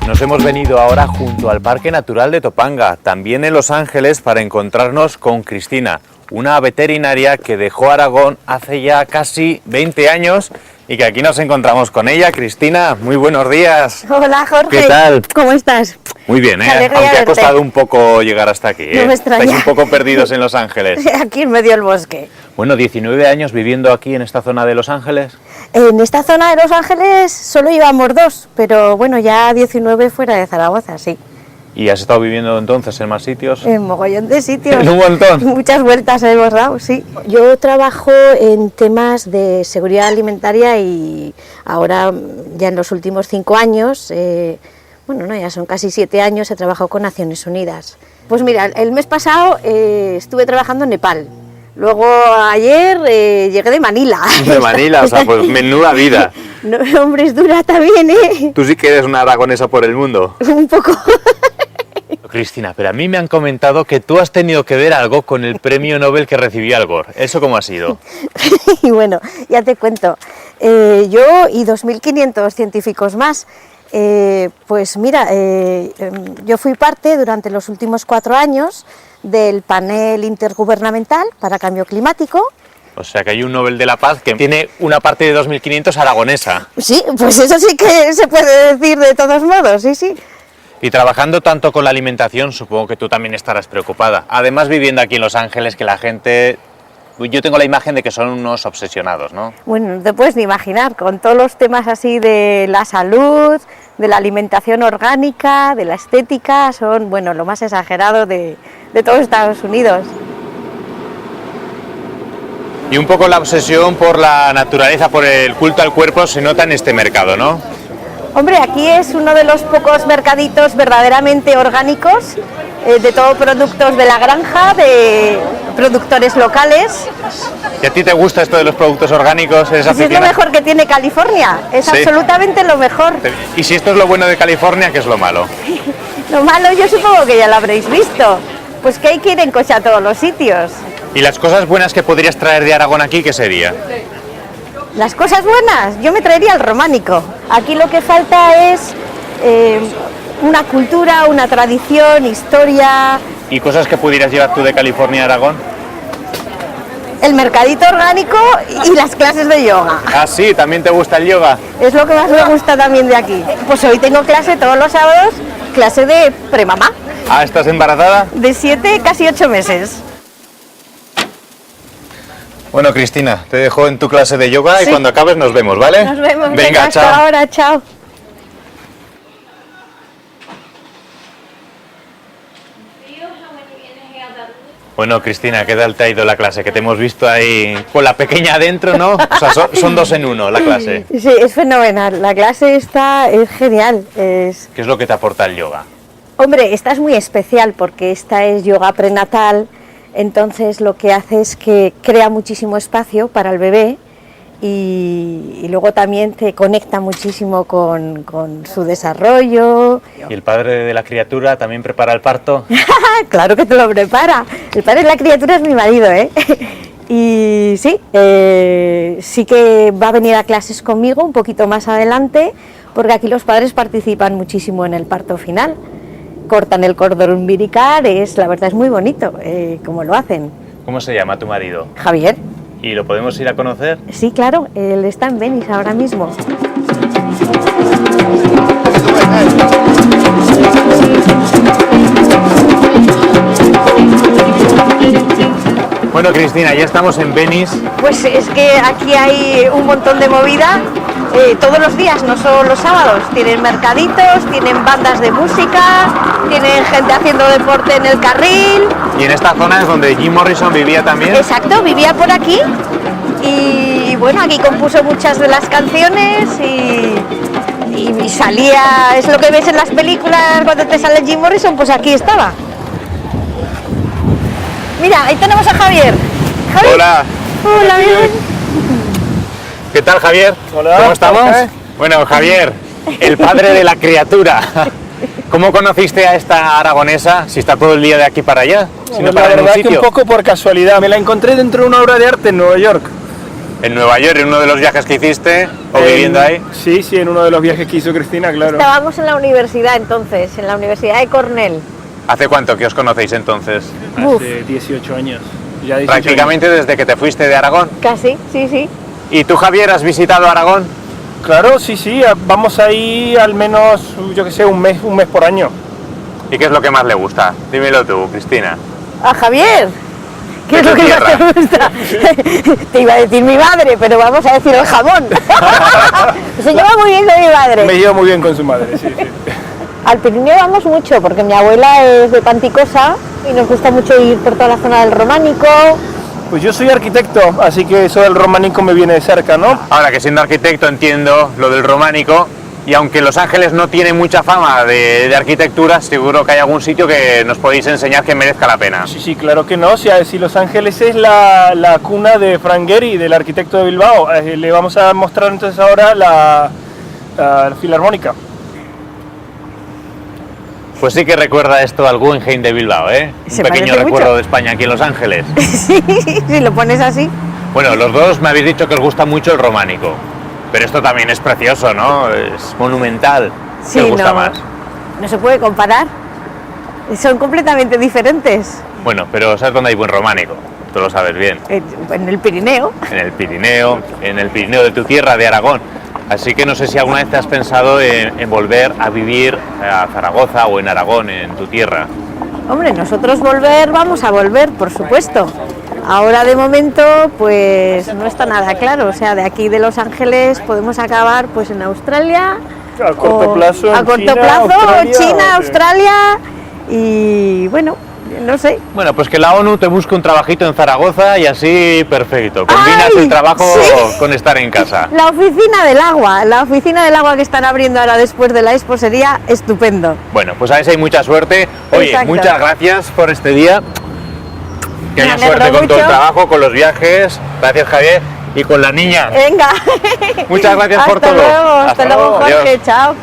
Nos hemos venido ahora junto al Parque Natural de Topanga, también en Los Ángeles, para encontrarnos con Cristina, una veterinaria que dejó Aragón hace ya casi 20 años y que aquí nos encontramos con ella. Cristina, muy buenos días. Hola, Jorge. ¿Qué tal? ¿Cómo estás? Muy bien, Alegría aunque ha verte. costado un poco llegar hasta aquí. No me extraña. Estáis un poco perdidos en Los Ángeles. Aquí en medio del bosque. Bueno, 19 años viviendo aquí en esta zona de Los Ángeles. En esta zona de Los Ángeles solo íbamos 2, pero bueno, ya 19 fuera de Zaragoza, sí. ¿Y has estado viviendo entonces en más sitios? En mogollón de sitios. Un montón. Muchas vueltas hemos dado, sí. Yo trabajo en temas de seguridad alimentaria y ahora, ya en los últimos 5 años, bueno, no, ya son casi 7 años, he trabajado con Naciones Unidas. Pues mira, el mes pasado estuve trabajando en Nepal. Luego ayer llegué de Manila. De Manila, o sea, pues menuda vida. No, hombre, es dura también, ¿eh? Tú sí que eres una aragonesa por el mundo. Un poco. Cristina, pero a mí me han comentado que tú has tenido que ver algo con el premio Nobel que recibió Al Gore. ¿Eso cómo ha sido? Y bueno, ya te cuento. Yo y 2.500 científicos más, pues mira, yo fui parte durante los últimos 4 años del panel intergubernamental para cambio climático. O sea que hay un Nobel de la Paz que tiene una parte de 2.500 aragonesa. Sí, pues eso sí que se puede decir de todos modos, sí, sí. Y trabajando tanto con la alimentación, supongo que tú también estarás preocupada. Además, viviendo aquí en Los Ángeles, que la gente... Yo tengo la imagen de que son unos obsesionados, ¿no? Bueno, no te puedes ni imaginar, con todos los temas así de la salud, de la alimentación orgánica, de la estética, son, bueno, lo más exagerado de todos Estados Unidos. Y un poco la obsesión por la naturaleza, por el culto al cuerpo, se nota en este mercado, ¿no? Hombre, aquí es uno de los pocos mercaditos verdaderamente orgánicos, de todo productos de la granja, de productores locales. ¿Y a ti te gusta esto de los productos orgánicos? ¿Eres Pues es lo aficionada? mejor que tiene California, es Sí. absolutamente lo mejor. Y si esto es lo bueno de California, ¿qué es lo malo? Lo malo yo supongo que ya lo habréis visto, pues que hay que ir en coche a todos los sitios. ¿Y las cosas buenas que podrías traer de Aragón aquí, qué sería? Las cosas buenas, yo me traería el románico. Aquí lo que falta es una cultura, una tradición, historia. ¿Y cosas que pudieras llevar tú de California a Aragón? El mercadito orgánico y las clases de yoga. Ah, sí, ¿también te gusta el yoga? Es lo que más me gusta también de aquí. Pues hoy tengo clase todos los sábados, clase de premamá, Ah, ¿estás embarazada? de 7, casi 8 meses. Bueno, Cristina, te dejo en tu clase de yoga y Sí. cuando acabes nos vemos, ¿vale? Nos vemos. Venga, hasta chao. ahora, chao. Bueno, Cristina, ¿qué tal te ha ido la clase? Que te hemos visto ahí con la pequeña adentro, ¿no? O sea, son 2 en 1 la clase. Sí, es fenomenal. La clase esta es genial. ¿Qué es lo que te aporta el yoga? Hombre, esta es muy especial porque esta es yoga prenatal, entonces lo que hace es que crea muchísimo espacio para el bebé y luego también te conecta muchísimo con su desarrollo. ¿Y el padre de la criatura también prepara el parto? Claro que te lo prepara. El padre de la criatura es mi marido, ¿eh? Y sí, sí que va a venir a clases conmigo un poquito más adelante, porque aquí los padres participan muchísimo en el parto final. Cortan el cordón umbilical, la verdad es muy bonito como lo hacen. ¿Cómo se llama tu marido? Javier, ¿Y lo podemos ir a conocer? sí, claro, él está en Venice ahora mismo. Bueno, Cristina, ya estamos en Venice. Pues es que aquí hay un montón de movida todos los días, no solo los sábados. Tienen mercaditos, tienen bandas de música, tienen gente haciendo deporte en el carril. Y en esta zona es donde Jim Morrison vivía también. Exacto, vivía por aquí y bueno, aquí compuso muchas de las canciones y salía, es lo que ves en las películas cuando te sale Jim Morrison, pues aquí estaba. Mira, ahí tenemos a Javier. Javier. Hola. Hola, bien. ¿Qué tal, Javier? Hola, ¿Cómo estamos? Jorge. Bueno, Javier, el padre de la criatura. ¿Cómo conociste a esta aragonesa si está todo el día de aquí para allá? Si no Pues para la en un verdad que sitio. un poco por casualidad. Me la encontré dentro de una obra de arte en Nueva York. ¿En Nueva York, en uno de los viajes que hiciste o viviendo ahí? Sí, en uno de los viajes que hizo Cristina, claro. Estábamos en la universidad entonces, en la Universidad de Cornell. ¿Hace cuánto que os conocéis entonces? Hace 18 años. Ya 18 Prácticamente años. desde que te fuiste de Aragón. Casi, sí. ¿Y tú, Javier, has visitado Aragón? Claro, sí, vamos ahí al menos, yo que sé, un mes por año. ¿Y qué es lo que más le gusta? Dímelo tú, Cristina. ¡A Javier! ¿Qué es ¿De lo tu que más tierra? te gusta? Te iba a decir mi madre, pero vamos a decir el jamón. Se lleva muy bien con mi Me madre. llevo muy bien con su madre, sí. Al Pirineo vamos mucho porque mi abuela es de Panticosa y nos gusta mucho ir por toda la zona del Románico. Pues yo soy arquitecto, así que eso del románico me viene de cerca, ¿no? Ahora que siendo arquitecto entiendo lo del románico, y aunque Los Ángeles no tiene mucha fama de arquitectura, seguro que hay algún sitio que nos podéis enseñar que merezca la pena. Sí, claro que no. Si Los Ángeles es la cuna de Frank Gehry, del arquitecto de Bilbao, le vamos a mostrar entonces ahora la Filarmónica. Pues sí que recuerda esto al Guggenheim de Bilbao, ¿eh? Se Un pequeño parece recuerdo mucho. de España aquí en Los Ángeles. Sí, si lo pones así. Bueno, los dos me habéis dicho que os gusta mucho el románico, pero esto también es precioso, ¿no? Es monumental. ¿Qué os gusta más? No se puede comparar. Son completamente diferentes. Bueno, pero ¿sabes dónde hay buen románico? Tú lo sabes bien. En el Pirineo. En el Pirineo de tu tierra, de Aragón. Así que no sé si alguna vez te has pensado en volver a vivir a Zaragoza o en Aragón, en tu tierra. Hombre, nosotros vamos a volver, por supuesto. Ahora de momento, pues no está nada claro. O sea, de aquí de Los Ángeles podemos acabar pues en Australia. A corto plazo, a en corto China, plazo, Australia, China, o- Australia y bueno, no sé. Bueno, pues que la ONU te busque un trabajito en Zaragoza y así perfecto. Combinas ¡Ay! el trabajo Sí. con estar en casa. La oficina del agua que están abriendo ahora después de la expo sería estupendo. Bueno, pues a ver si hay mucha suerte. Oye, Exacto. muchas gracias por este día. Que Me haya alegro suerte con todo el mucho. trabajo, con los viajes. Gracias, Javier. Y con la niña. Venga. Muchas gracias por Hasta todo. luego, hasta Hasta luego, luego. Jorge, Adiós. chao.